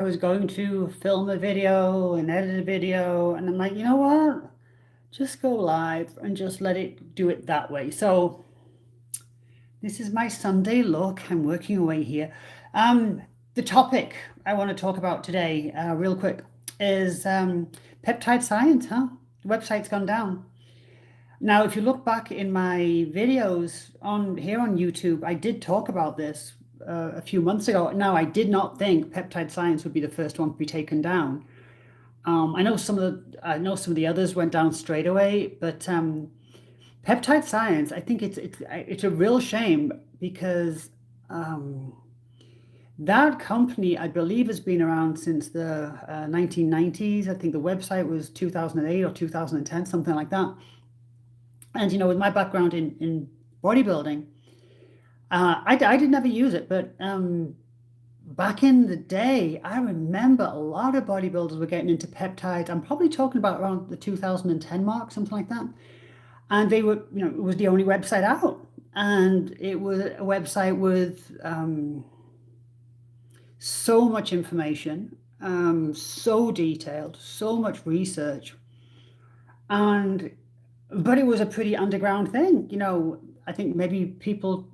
I was going to film a video and edit a video, and I'm like, you know what? Just go live and just let it do it that way. So this is my Sunday look. I'm working away here. The topic I want to talk about today, real quick, is peptide science, huh? The website's gone down. Now, if you look back in my videos on here on YouTube, I did talk about this a few months ago. Now, I did not think peptide science would be the first one to be taken down. I know some of the others went down straight away, but peptide science, I think it's a real shame because um, that company, I believe, has been around since the 1990s. I think the website was 2008 or 2010, something like that. And with my background in bodybuilding, I did never use it, but back in the day, I remember a lot of bodybuilders were getting into peptides. I'm probably talking about around the 2010 mark, something like that. And they were, it was the only website out. And it was a website with so much information, so detailed, so much research. And, but it was a pretty underground thing. I think maybe people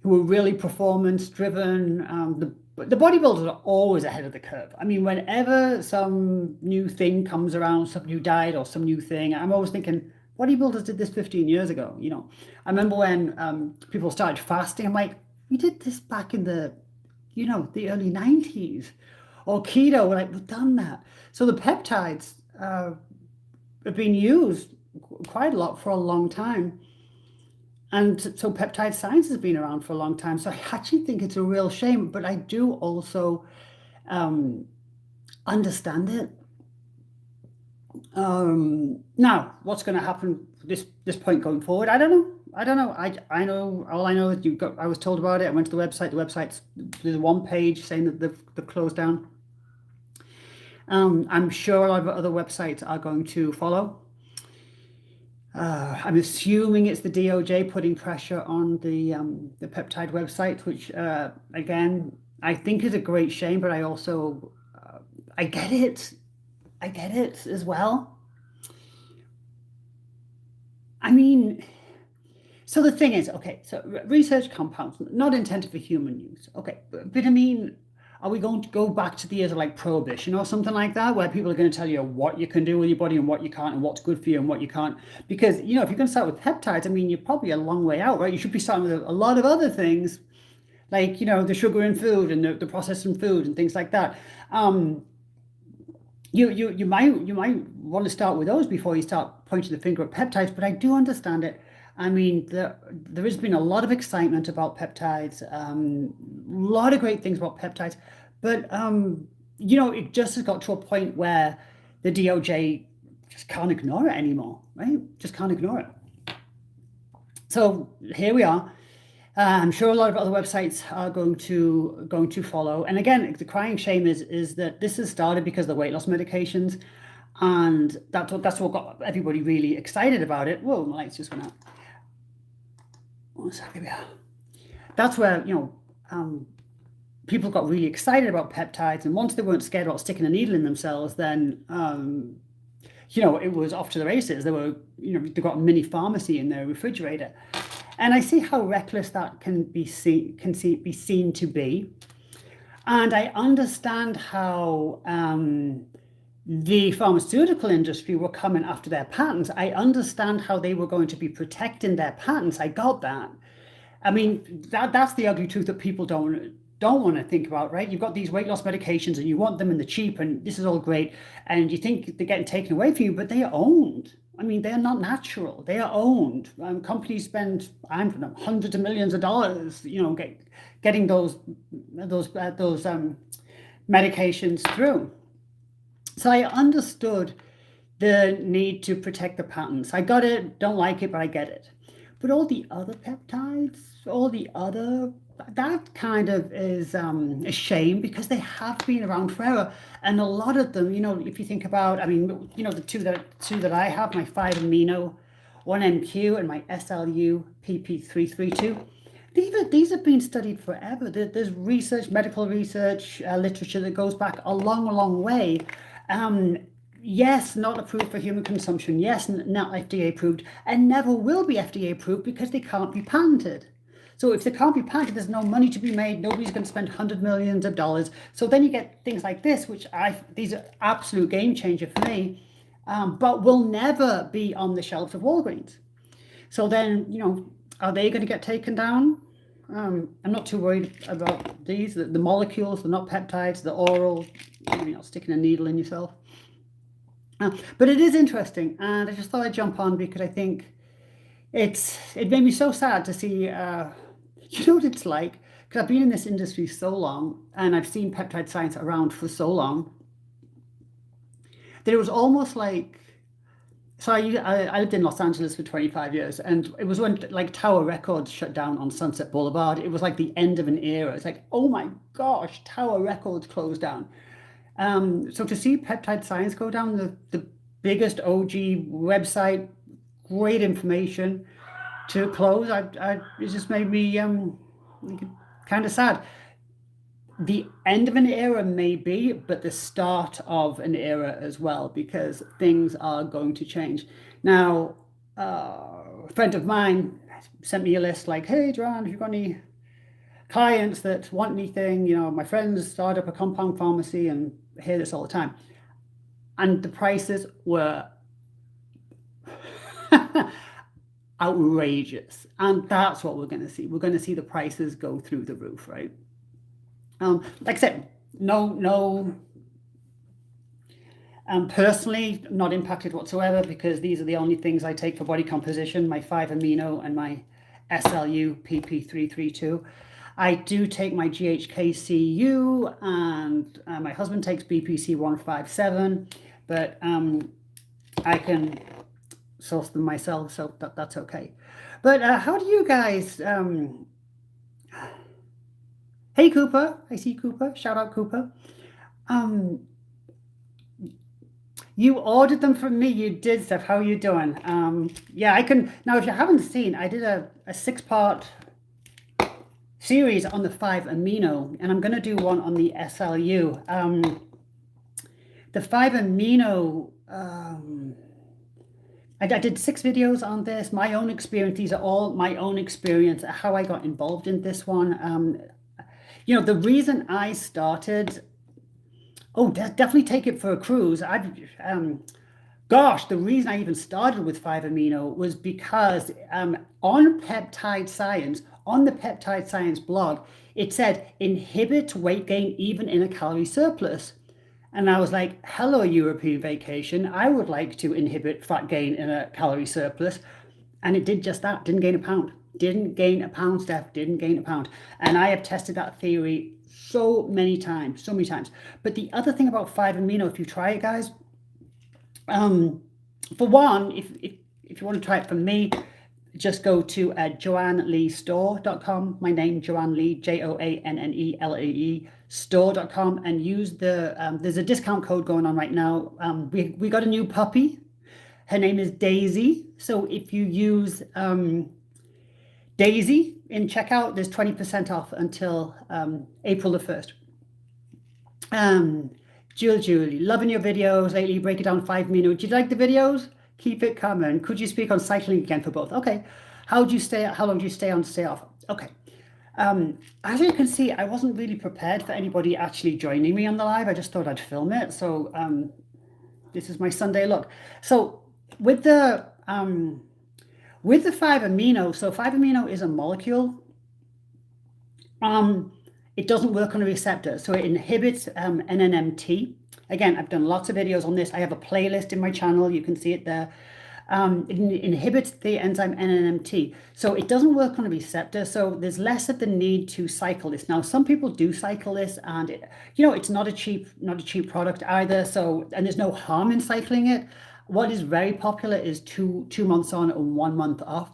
who were really performance driven. The bodybuilders are always ahead of the curve. I mean, whenever some new thing comes around, some new diet or some new thing, I'm always thinking, bodybuilders did this 15 years ago. I remember when people started fasting. I'm like, we did this back in the early 90s. Or keto, we're like, we've done that. So the peptides have been used quite a lot for a long time. And so peptide science has been around for a long time. So I actually think it's a real shame, but I do also understand it. Now, what's going to happen this point going forward? I don't know. I know all I know is I was told about it. I went to the website. The website's there's one page saying that they've closed down. I'm sure a lot of other websites are going to follow. I'm assuming it's the DOJ putting pressure on the peptide website, which again I think is a great shame. But I also I get it. I get it as well. I mean, so the thing is, okay, so research compounds not intended for human use. Okay, but I mean, are we going to go back to the years of like prohibition or something like that, where people are going to tell you what you can do with your body and what you can't, and what's good for you and what you can't? Because if you're going to start with peptides, I mean, you're probably a long way out, right? You should be starting with a lot of other things, like the sugar in food and the processed in food and things like that. You might want to start with those before you start pointing the finger at peptides, but I do understand it. I mean, there has been a lot of excitement about peptides, a lot of great things about peptides, but it just has got to a point where the DOJ just can't ignore it anymore, right? Just can't ignore it. So here we are. I'm sure a lot of other websites are going to follow. And again, the crying shame is that this has started because of the weight loss medications, and that's what got everybody really excited about it. Whoa, my lights just went out. One second, yeah. That's where people got really excited about peptides, and once they weren't scared about sticking a needle in themselves, then it was off to the races. They got a mini pharmacy in their refrigerator. And I see how reckless that can be seen to be. And I understand how the pharmaceutical industry were coming after their patents. I understand how they were going to be protecting their patents. I got that. I mean, that's the ugly truth that people don't want to think about, right? You've got these weight loss medications and you want them in the cheap, and this is all great, and you think they're getting taken away from you, but they are owned. I mean, they're not natural. They are owned. Companies spend, I don't know, hundreds of millions of dollars, getting those medications through. So I understood the need to protect the patents. I got it. Don't like it, but I get it. But all the other peptides, that kind of is a shame because they have been around forever. And a lot of them, if you think about, I mean, the two that I have, my 5-amino 1MQ and my SLU PP332, These have been studied forever. There's research, medical research, literature that goes back a long, long way. Yes, not approved for human consumption. Yes, not FDA approved, and never will be FDA approved because they can't be patented. So if they can't be patented, there's no money to be made. Nobody's going to spend hundreds of millions of dollars. So then you get things like this, which these are absolute game changer for me, but will never be on the shelves of Walgreens. So then, are they going to get taken down? I'm not too worried about these. The molecules, they're not peptides, they're oral. You're not sticking a needle in yourself. But it is interesting, and I just thought I'd jump on because I think it made me so sad to see. You know what it's like? Because I've been in this industry so long, and I've seen peptide science around for so long, that it was almost like. So I lived in Los Angeles for 25 years, and it was when like Tower Records shut down on Sunset Boulevard. It was like the end of an era. It's like, oh my gosh, Tower Records closed down. So to see Peptide Science go down, the biggest OG website, great information, to close, it just made me kind of sad. The end of an era maybe, but the start of an era as well, because things are going to change. Now, a friend of mine sent me a list like, hey, Joanne, if you've got any clients that want anything, my friends started up a compound pharmacy and hear this all the time. And the prices were outrageous. And that's what we're going to see. We're going to see the prices go through the roof, right? Like I said, no, personally not impacted whatsoever, because these are the only things I take for body composition, my 5-amino and my SLU PP332. I do take my GHKCU, and my husband takes BPC 157, but I can source them myself, so that's okay. But how do you guys... Hey, Cooper. I see Cooper. Shout out, Cooper. You ordered them from me. You did stuff. How are you doing? Yeah, I can... Now, if you haven't seen, I did a 6-part series on the 5-amino, and I'm going to do one on the SLU. The 5-amino... I did 6 videos on this. My own experience. These are all my own experience, how I got involved in this one. The reason I started, definitely take it for a cruise. The reason I even started with 5-amino was because on Peptide Science, on the Peptide Science blog, it said inhibit weight gain even in a calorie surplus. And I was like, hello, European vacation. I would like to inhibit fat gain in a calorie surplus. And it did just that. Didn't gain a pound. Didn't gain a pound, Steph. Didn't gain a pound. And I have tested that theory so many times. But the other thing about 5-amino, if you try it, guys, for one, if you want to try it from me, just go to joanneleestore.com. My name, Joanne Lee, JOANNELAE, store.com, and use there's a discount code going on right now. We got a new puppy. Her name is Daisy. So if you use Daisy in checkout, there's 20% off until April the 1st. Julie, loving your videos lately. Break it down 5-amino. Did you like the videos? Keep it coming. Could you speak on cycling again for both? Okay. How long do you stay on to stay off? Okay. As you can see, I wasn't really prepared for anybody actually joining me on the live. I just thought I'd film it. So this is my Sunday look. So with the 5-amino, so 5-amino is a molecule. It doesn't work on a receptor, so it inhibits NNMT. Again, I've done lots of videos on this. I have a playlist in my channel. You can see it there. It inhibits the enzyme NNMT. So it doesn't work on a receptor, so there's less of the need to cycle this. Now, some people do cycle this, and it's not a cheap product either. So, and there's no harm in cycling it. What is very popular is two months on and 1 month off.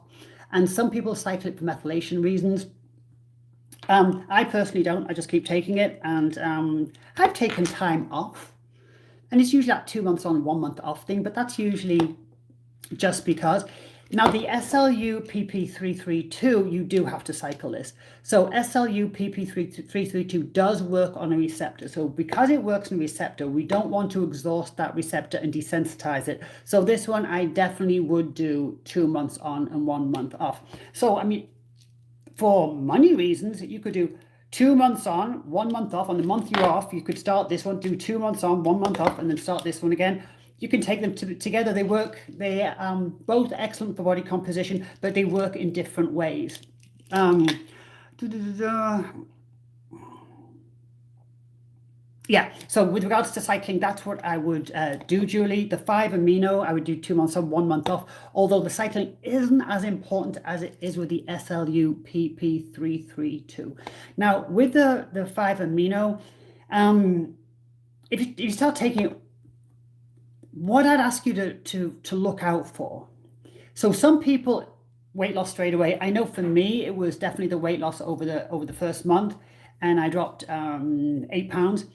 And some people cycle it for methylation reasons. I personally don't. I just keep taking it, and I've taken time off. And it's usually that 2 months on, 1 month off thing, but that's usually just because Now, the SLU PP332, you do have to cycle this. So SLU PP332 does work on a receptor. So because it works on a receptor, we don't want to exhaust that receptor and desensitize it. So this one, I definitely would do 2 months on and 1 month off. So, I mean, for money reasons, you could do 2 months on, 1 month off. On the month you're off, you could start this one, do 2 months on, 1 month off, and then start this one again. You can take them together. They work. They both excellent for body composition, but they work in different ways. Yeah, so with regards to cycling, that's what I would do, Julie. The 5-amino, I would do 2 months on, 1 month off, although the cycling isn't as important as it is with the SLU PP332. Now, with the 5-amino, if you start taking it, what I'd ask you to look out for. So some people weight loss straight away. I know for me, it was definitely the weight loss over the first month, and I dropped 8 pounds.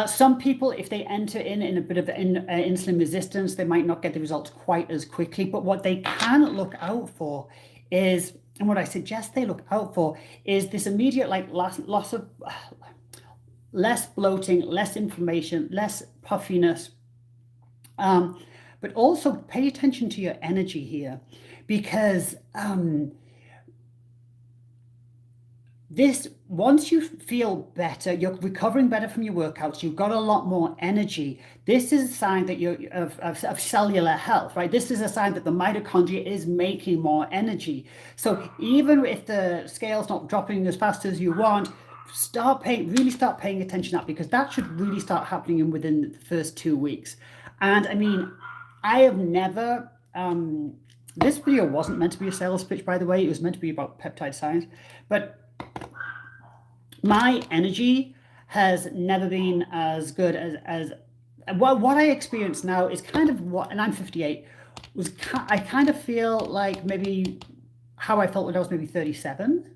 Some people, if they enter in a bit of insulin resistance, they might not get the results quite as quickly. But what they can look out for is, and what I suggest they look out for, is this immediate loss of less bloating, less inflammation, less puffiness. But also pay attention to your energy here, because once you feel better, you're recovering better from your workouts, you've got a lot more energy. This is a sign that you're of cellular health, right? This is a sign that the mitochondria is making more energy. So even if the scale's not dropping as fast as you want, really start paying attention to that, because that should really start happening within the first 2 weeks. And I mean, I have never, this video wasn't meant to be a sales pitch, by the way. It was meant to be about peptide science, but my energy has never been as good as what I experience now is kind of what, and I'm 58, I kind of feel like maybe how I felt when I was maybe 37,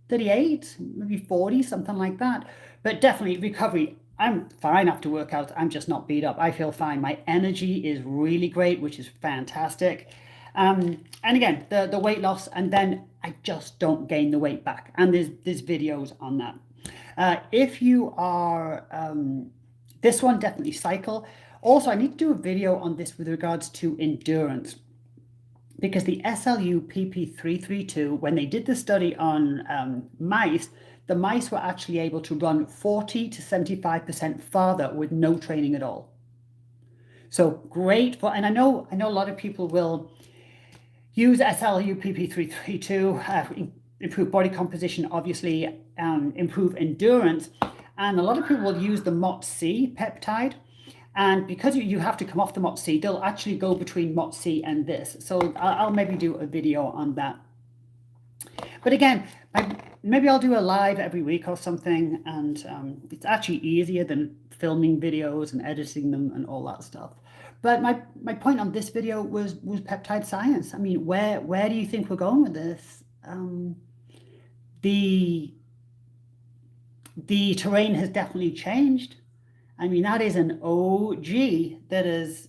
38, maybe 40, something like that. But definitely recovery. I'm fine after workouts. I'm just not beat up. I feel fine. My energy is really great, which is fantastic. And again, the weight loss, and then I just don't gain the weight back. And there's videos on that. If you are, this one, definitely cycle. Also, I need to do a video on this with regards to endurance, because the SLU PP332, when they did the study on mice, the mice were actually able to run 40 to 75% farther with no training at all. So great and I know a lot of people will use SLU PP332, improve body composition, obviously, improve endurance, and a lot of people will use the MOTS-C peptide. And because you have to come off the MOTS-C, they'll actually go between MOTS-C and this. So I'll maybe do a video on that. But again, maybe I'll do a live every week or something, and it's actually easier than filming videos and editing them and all that stuff. But my point on this video was peptide science. I mean, where do you think we're going with this? The terrain has definitely changed. I mean, that is an OG that is,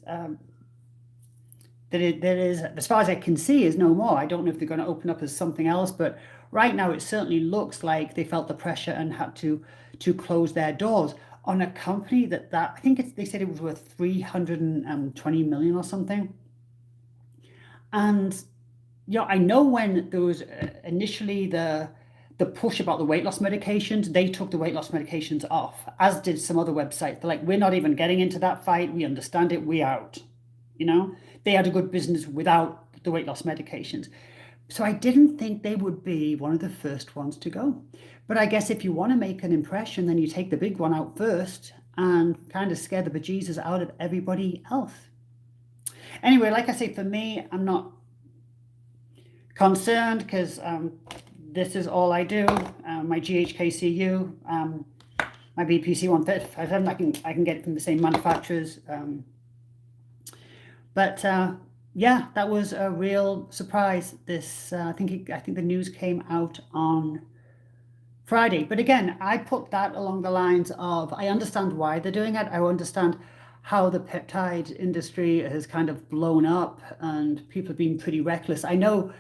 as far as I can see, is no more. I don't know if they're going to open up as something else, but right now it certainly looks like they felt the pressure and had to close their doors on a company that I think they said it was worth 320 million or something. And I know when there was initially the push about the weight loss medications, they took the weight loss medications off, as did some other websites. They're like, we're not even getting into that fight. We understand it. We're out. They had a good business without the weight loss medications. So I didn't think they would be one of the first ones to go. But I guess if you want to make an impression, then you take the big one out first and kind of scare the bejesus out of everybody else. Anyway, like I say, for me, I'm not concerned, because this is all I do. My GHKCU, my BPC 137, I can get it from the same manufacturers. But yeah, that was a real surprise. This I think the news came out on Friday. But again, I put that along the lines of, I understand why they're doing it. I understand how the peptide industry has kind of blown up and people have been pretty reckless. I know,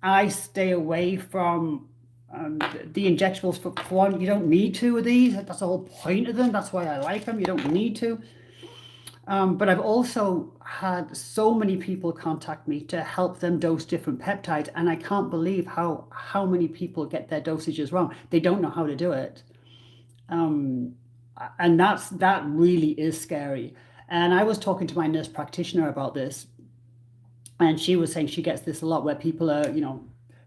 I stay away from the injectables for one. You don't need to with these. That's the whole point of them. That's why I like them. You don't need to. But I've also had so many people contact me to help them dose different peptides, and I can't believe how many people get their dosages wrong. They don't know how to do it, and that really is scary. And I was talking to my nurse practitioner about this, and she was saying she gets this a lot where people are,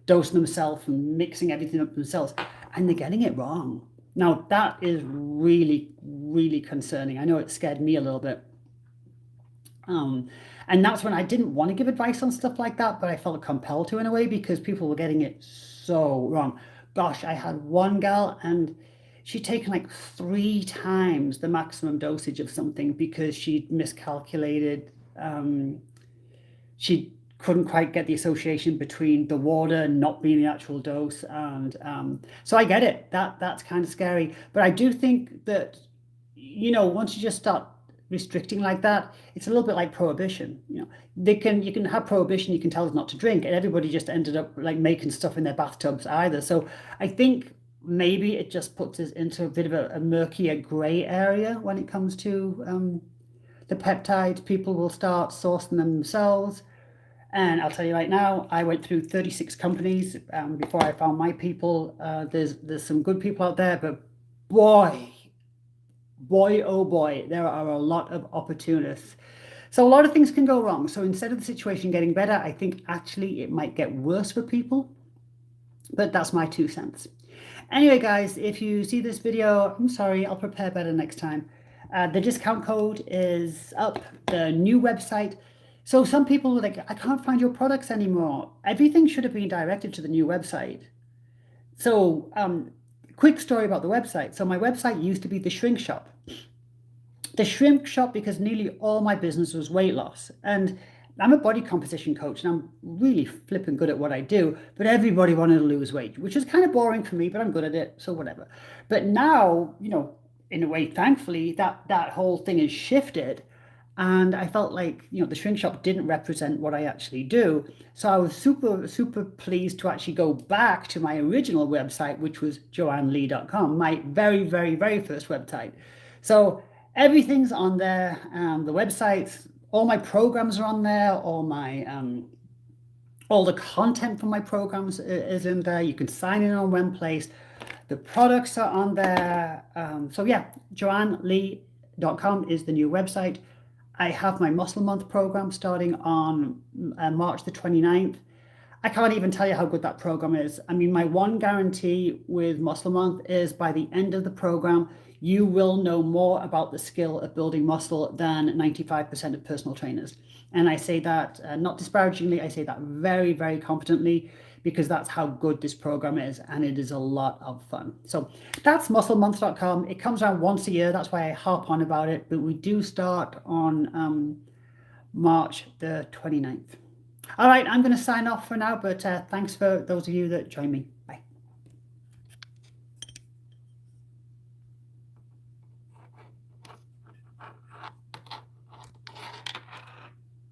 dosing themselves and mixing everything up themselves, and they're getting it wrong. Now that is really, really concerning. I know it scared me a little bit. And that's when I didn't want to give advice on stuff like that, but I felt compelled to in a way because people were getting it so wrong. Gosh, I had one gal and she'd taken like 3 times the maximum dosage of something because she'd miscalculated. She couldn't quite get the association between the water not being the actual dose, and so I get it. That's kind of scary, but I do think that once you just start restricting like that, it's a little bit like prohibition. You can have prohibition, you can tell us not to drink, and everybody just ended up like making stuff in their bathtubs either. So I think maybe it just puts us into a bit of a murkier gray area when it comes to the peptides. People will start sourcing them themselves. And I'll tell you right now, I went through 36 companies before I found my people. There's some good people out there, but boy, oh boy, there are a lot of opportunists. So a lot of things can go wrong. So instead of the situation getting better, I think actually it might get worse for people. But that's my 2 cents. Anyway, guys, if you see this video, I'm sorry, I'll prepare better next time. The discount code is up, the new website. So some people were like, I can't find your products anymore. Everything should have been directed to the new website. So quick story about the website. So my website used to be the shrink shop. The shrink shop because nearly all my business was weight loss. And I'm a body composition coach and I'm really flipping good at what I do, but everybody wanted to lose weight, which is kind of boring for me, but I'm good at it, so whatever. But now, in a way, thankfully, that whole thing has shifted. And I felt like, the shrink shop didn't represent what I actually do. So I was super, super pleased to actually go back to my original website, which was joannelee.com, my very, very, very first website. So everything's on there. The websites, all my programs are on there. All the content from my programs is in there. You can sign in on one place. The products are on there. So yeah, joannelee.com is the new website. I have my Muscle Month program starting on March the 29th. I can't even tell you how good that program is. I mean, my one guarantee with Muscle Month is by the end of the program, you will know more about the skill of building muscle than 95% of personal trainers. And I say that not disparagingly, I say that very, very competently because that's how good this program is, and it is a lot of fun. So that's musclemonth.com. It comes around once a year. That's why I harp on about it. But we do start on March the 29th. All right, I'm going to sign off for now, but thanks for those of you that joined me.